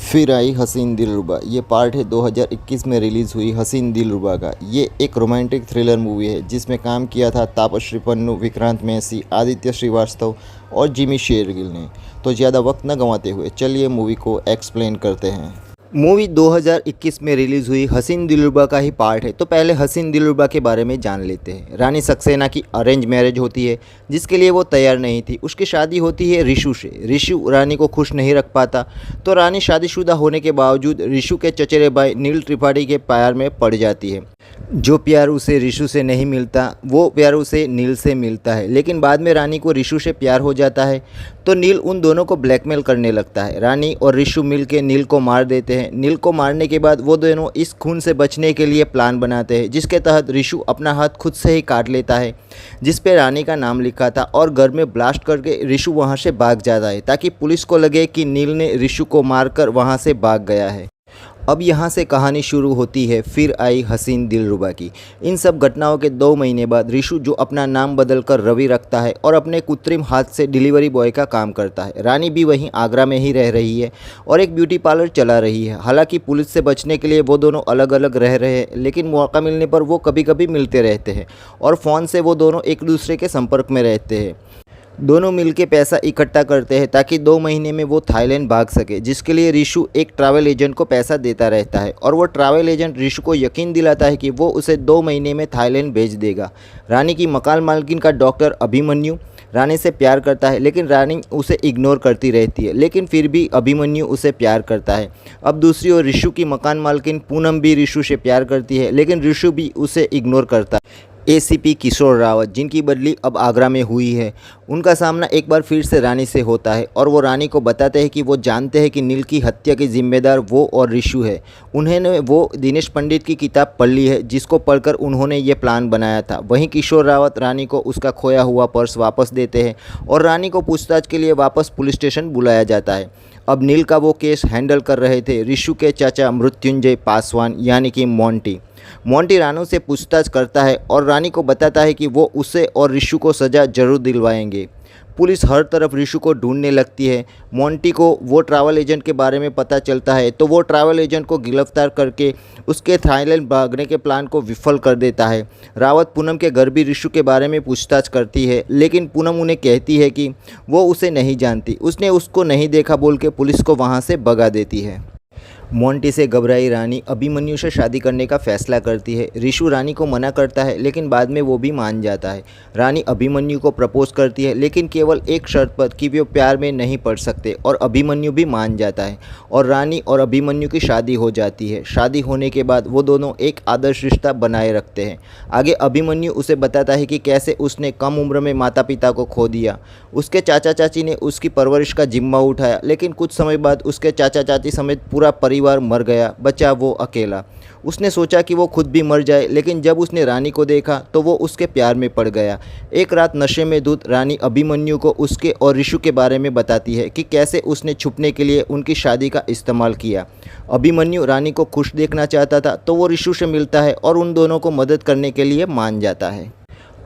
फिर आई हसीन दिलरुबा। ये पार्ट है 2021 में रिलीज़ हुई हसीन दिलरुबा का। ये एक रोमांटिक थ्रिलर मूवी है जिसमें काम किया था तापश्री पन्नू, विक्रांत मैसी, आदित्य श्रीवास्तव और जिमी शेरगिल ने। तो ज़्यादा वक्त न गंवाते हुए चलिए मूवी को एक्सप्लेन करते हैं। मूवी 2021 में रिलीज़ हुई हसीन दिलरुबा का ही पार्ट है। तो पहले हसीन दिलरुबा के बारे में जान लेते हैं। रानी सक्सेना की अरेंज मैरिज होती है जिसके लिए वो तैयार नहीं थी। उसकी शादी होती है ऋषु से। ऋषु रानी को खुश नहीं रख पाता तो रानी शादीशुदा होने के बावजूद ऋषु के चचेरे भाई नील त्रिपाठी के प्यार में पड़ जाती है। जो प्यार उसे ऋषु से नहीं मिलता वो प्यार उसे नील से मिलता है। लेकिन बाद में रानी को ऋषु से प्यार हो जाता है तो नील उन दोनों को ब्लैकमेल करने लगता है। रानी और ऋषु मिलकर नील को मार देते हैं। नील को मारने के बाद वो दोनों इस खून से बचने के लिए प्लान बनाते हैं जिसके तहत ऋषु अपना हाथ खुद से ही काट लेता है जिस पे रानी का नाम लिखा था और घर में ब्लास्ट करके ऋषु वहाँ से भाग जाता है ताकि पुलिस को लगे कि नील ने ऋषु को मारकर वहाँ से भाग गया है। अब यहाँ से कहानी शुरू होती है फिर आई हसीन दिलरुबा की। इन सब घटनाओं के 2 महीने बाद ऋषु जो अपना नाम बदलकर रवि रखता है और अपने कृत्रिम हाथ से डिलीवरी बॉय का काम करता है। रानी भी वहीं आगरा में ही रह रही है और एक ब्यूटी पार्लर चला रही है। हालांकि पुलिस से बचने के लिए वो दोनों अलग अलग रह रहे हैं लेकिन मौका मिलने पर वो कभी कभी मिलते रहते हैं और फ़ोन से वो दोनों एक दूसरे के संपर्क में रहते हैं। दोनों मिलकर पैसा इकट्ठा करते हैं ताकि 2 महीने में वो थाईलैंड भाग सके जिसके लिए ऋषु एक ट्रैवल एजेंट को पैसा देता रहता है और वो ट्रैवल एजेंट ऋषु को यकीन दिलाता है कि वो उसे 2 महीने में थाईलैंड भेज देगा। रानी की मकान मालकिन का डॉक्टर अभिमन्यु रानी से प्यार करता है लेकिन रानी उसे इग्नोर करती रहती है लेकिन फिर भी अभिमन्यु उसे प्यार करता है। अब दूसरी ओर ऋषु की मकान मालकिन पूनम भी ऋषु से प्यार करती है लेकिन ऋषु भी उसे इग्नोर करता है। एसीपी किशोर रावत जिनकी बदली अब आगरा में हुई है उनका सामना एक बार फिर से रानी से होता है और वो रानी को बताते हैं कि वो जानते हैं कि नील की हत्या के जिम्मेदार वो और ऋषु है। उन्होंने वो दिनेश पंडित की किताब पढ़ ली है जिसको पढ़कर उन्होंने ये प्लान बनाया था। वहीं किशोर रावत रानी को उसका खोया हुआ पर्स वापस देते हैं और रानी को पूछताछ के लिए वापस पुलिस स्टेशन बुलाया जाता है। अब नील का वो केस हैंडल कर रहे थे ऋषु के चाचा मृत्युंजय पासवान यानी कि मोंटी रानू से पूछताछ करता है और रानी को बताता है कि वो उसे और ऋषु को सज़ा जरूर दिलवाएंगे। पुलिस हर तरफ ऋषु को ढूंढने लगती है। मोंटी को वो ट्रैवल एजेंट के बारे में पता चलता है तो वो ट्रैवल एजेंट को गिरफ्तार करके उसके थाईलैंड भागने के प्लान को विफल कर देता है। रावत पूनम के घर भी ऋषु के बारे में पूछताछ करती है लेकिन पूनम उन्हें कहती है कि वो उसे नहीं जानती, उसने उसको नहीं देखा बोल के पुलिस को वहाँ से भगा देती है। मोंटी से घबराई रानी अभिमन्यु से शादी करने का फैसला करती है। ऋषु रानी को मना करता है लेकिन बाद में वो भी मान जाता है। रानी अभिमन्यु को प्रपोज करती है लेकिन केवल एक शर्त पर कि वे प्यार में नहीं पड़ सकते और अभिमन्यु भी मान जाता है और रानी और अभिमन्यु की शादी हो जाती है। शादी होने के बाद वो दोनों एक आदर्श रिश्ता बनाए रखते हैं। आगे अभिमन्यु उसे बताता है कि कैसे उसने कम उम्र में माता पिता को खो दिया। उसके चाचा चाची ने उसकी परवरिश का जिम्मा उठाया लेकिन कुछ समय बाद उसके चाचा चाची समेत पूरा परिवार मर गया, बचा वो अकेला। उसने सोचा कि वो खुद भी मर जाए लेकिन जब उसने रानी को देखा तो वो उसके प्यार में पड़ गया। एक रात नशे में धुत रानी अभिमन्यु को उसके और ऋषु के बारे में बताती है कि कैसे उसने छुपने के लिए उनकी शादी का इस्तेमाल किया। अभिमन्यु रानी को खुश देखना चाहता था तो वो ऋषु से मिलता है और उन दोनों को मदद करने के लिए मान जाता है।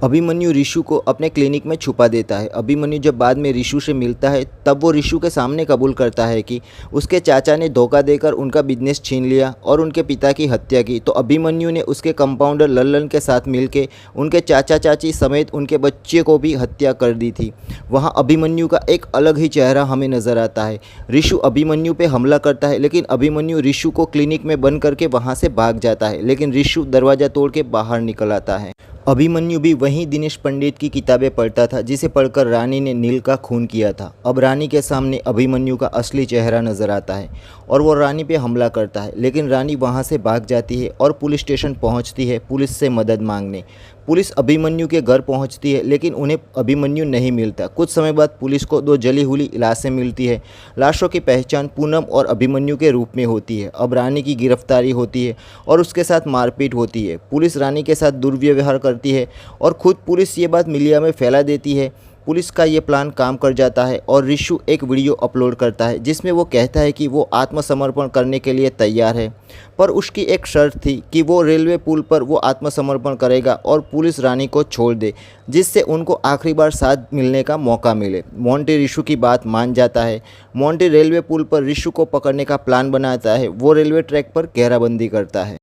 अभिमन्यु ऋषु को अपने क्लिनिक में छुपा देता है। अभिमन्यु जब बाद में ऋषु से मिलता है तब वो ऋषु के सामने कबूल करता है कि उसके चाचा ने धोखा देकर उनका बिजनेस छीन लिया और उनके पिता की हत्या की। तो अभिमन्यु ने उसके कंपाउंडर लल्लन के साथ मिलकर उनके चाचा चाची समेत उनके बच्चे को भी हत्या कर दी थी। वहाँ अभिमन्यु का एक अलग ही चेहरा हमें नजर आता है। ऋषु अभिमन्यु पे हमला करता है लेकिन अभिमन्यु ऋषु को क्लिनिक में बंद करके वहाँ से भाग जाता है लेकिन ऋषु दरवाज़ा तोड़ के बाहर निकल आता है। अभिमन्यु भी वहीं दिनेश पंडित की किताबें पढ़ता था जिसे पढ़कर रानी ने नील का खून किया था। अब रानी के सामने अभिमन्यु का असली चेहरा नजर आता है और वो रानी पे हमला करता है लेकिन रानी वहां से भाग जाती है और पुलिस स्टेशन पहुंचती है पुलिस से मदद मांगने। पुलिस अभिमन्यु के घर पहुंचती है लेकिन उन्हें अभिमन्यु नहीं मिलता। कुछ समय बाद पुलिस को 2 जली हुई लाशें मिलती है। लाशों की पहचान पूनम और अभिमन्यु के रूप में होती है। अब रानी की गिरफ्तारी होती है और उसके साथ मारपीट होती है। पुलिस रानी के साथ दुर्व्यवहार करती है और खुद पुलिस ये बात मीडिया में फैला देती है पुलिस का ये प्लान काम कर जाता है और रिशु एक वीडियो अपलोड करता है जिसमें वो कहता है कि वो आत्मसमर्पण करने के लिए तैयार है, पर उसकी एक शर्त थी कि वो रेलवे पुल पर वो आत्मसमर्पण करेगा और पुलिस रानी को छोड़ दे, जिससे उनको आखिरी बार साथ मिलने का मौका मिले। मोंटी रिशु की बात मान जाता है। मोंटी रेलवे पुल पर रिशु को पकड़ने का प्लान बनाता है। वो रेलवे ट्रैक पर घेराबंदी करता है।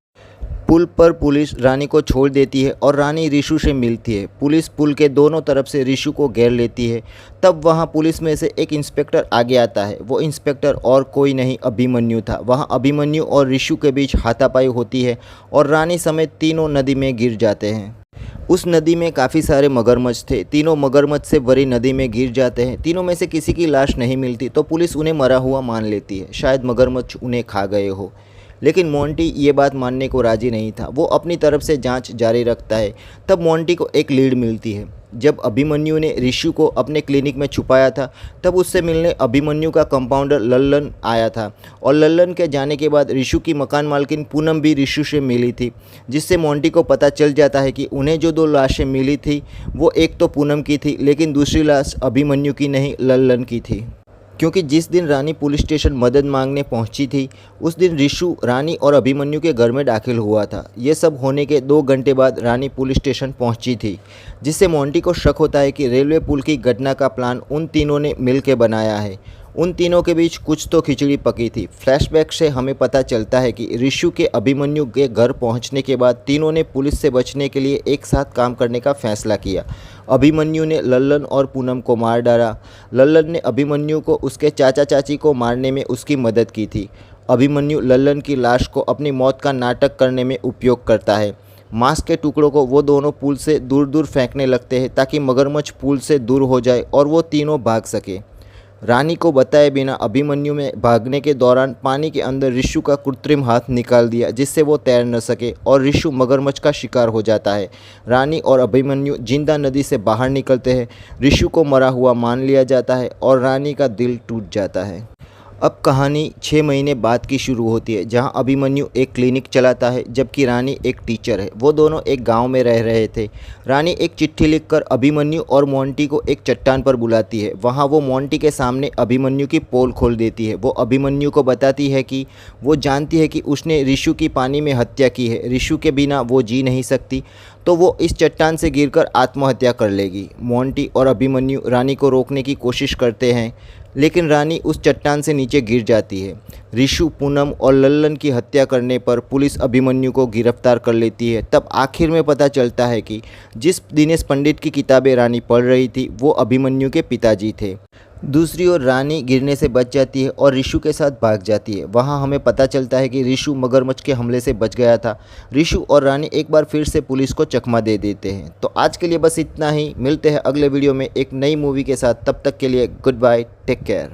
पुल पर पुलिस रानी को छोड़ देती है और रानी रिशु से मिलती है। पुलिस पुल के दोनों तरफ से रिशु को घेर लेती है। तब वहां पुलिस में से एक इंस्पेक्टर आगे आता है। वो इंस्पेक्टर और कोई नहीं अभिमन्यु था। वहां अभिमन्यु और रिशु के बीच हाथापाई होती है और रानी समेत तीनों नदी में गिर जाते हैं। उस नदी में काफ़ी सारे मगरमच्छ थे। तीनों मगरमच्छ से भरी नदी में गिर जाते हैं। तीनों में से किसी की लाश नहीं मिलती तो पुलिस उन्हें मरा हुआ मान लेती है। शायद मगरमच्छ उन्हें खा गए हो। लेकिन मोंटी ये बात मानने को राजी नहीं था। वो अपनी तरफ से जांच जारी रखता है। तब मोंटी को एक लीड मिलती है। जब अभिमन्यु ने रिशु को अपने क्लिनिक में छुपाया था तब उससे मिलने अभिमन्यु का कंपाउंडर लल्लन आया था और लल्लन के जाने के बाद रिशु की मकान मालकिन पूनम भी रिशु से मिली थी, जिससे मोंटी को पता चल जाता है कि उन्हें जो 2 लाशें मिली थी वो एक तो पूनम की थी, लेकिन दूसरी लाश अभिमन्यु की नहीं लल्लन की थी। क्योंकि जिस दिन रानी पुलिस स्टेशन मदद मांगने पहुंची थी उस दिन रिशु रानी और अभिमन्यु के घर में दाखिल हुआ था। ये सब होने के 2 घंटे बाद रानी पुलिस स्टेशन पहुंची थी, जिससे मोंटी को शक होता है कि रेलवे पुल की घटना का प्लान उन तीनों ने मिलकर बनाया है। उन तीनों के बीच कुछ तो खिचड़ी पकी थी। फ्लैशबैक से हमें पता चलता है कि रिशु के अभिमन्यु के घर पहुंचने के बाद तीनों ने पुलिस से बचने के लिए एक साथ काम करने का फैसला किया। अभिमन्यु ने लल्लन और पूनम को मार डाला। लल्लन ने अभिमन्यु को उसके चाचा चाची को मारने में उसकी मदद की थी। अभिमन्यु लल्लन की लाश को अपनी मौत का नाटक करने में उपयोग करता है। मांस के टुकड़ों को वो दोनों पुल से दूर दूर फेंकने लगते हैं ताकि मगरमच्छ पुल से दूर हो जाए और वो तीनों भाग सके। रानी को बताए बिना अभिमन्यु में भागने के दौरान पानी के अंदर रिशु का कृत्रिम हाथ निकाल दिया, जिससे वो तैर न सके और रिशु मगरमच्छ का शिकार हो जाता है। रानी और अभिमन्यु जिंदा नदी से बाहर निकलते हैं। रिशु को मरा हुआ मान लिया जाता है और रानी का दिल टूट जाता है। अब कहानी 6 महीने बाद की शुरू होती है, जहां अभिमन्यु एक क्लिनिक चलाता है जबकि रानी एक टीचर है। वो दोनों एक गांव में रह रहे थे। रानी एक चिट्ठी लिखकर अभिमन्यु और मोंटी को एक चट्टान पर बुलाती है। वहां वो मोंटी के सामने अभिमन्यु की पोल खोल देती है। वो अभिमन्यु को बताती है कि वो जानती है कि उसने रिशु की पानी में हत्या की है। रिशु के बिना वो जी नहीं सकती, तो वो इस चट्टान से गिरकर आत्महत्या कर लेगी। मोंटी और अभिमन्यु रानी को रोकने की कोशिश करते हैं, लेकिन रानी उस चट्टान से नीचे गिर जाती है। रिशु, पूनम और लल्लन की हत्या करने पर पुलिस अभिमन्यु को गिरफ्तार कर लेती है। तब आखिर में पता चलता है कि जिस दिनेश पंडित की किताबें रानी पढ़ रही थी वो अभिमन्यु के पिताजी थे। दूसरी ओर रानी गिरने से बच जाती है और रिशु के साथ भाग जाती है। वहां हमें पता चलता है कि रिशु मगरमच्छ के हमले से बच गया था। रिशु और रानी एक बार फिर से पुलिस को चकमा दे देते हैं। तो आज के लिए बस इतना ही। मिलते हैं अगले वीडियो में एक नई मूवी के साथ। तब तक के लिए गुड बाय, टेक केयर।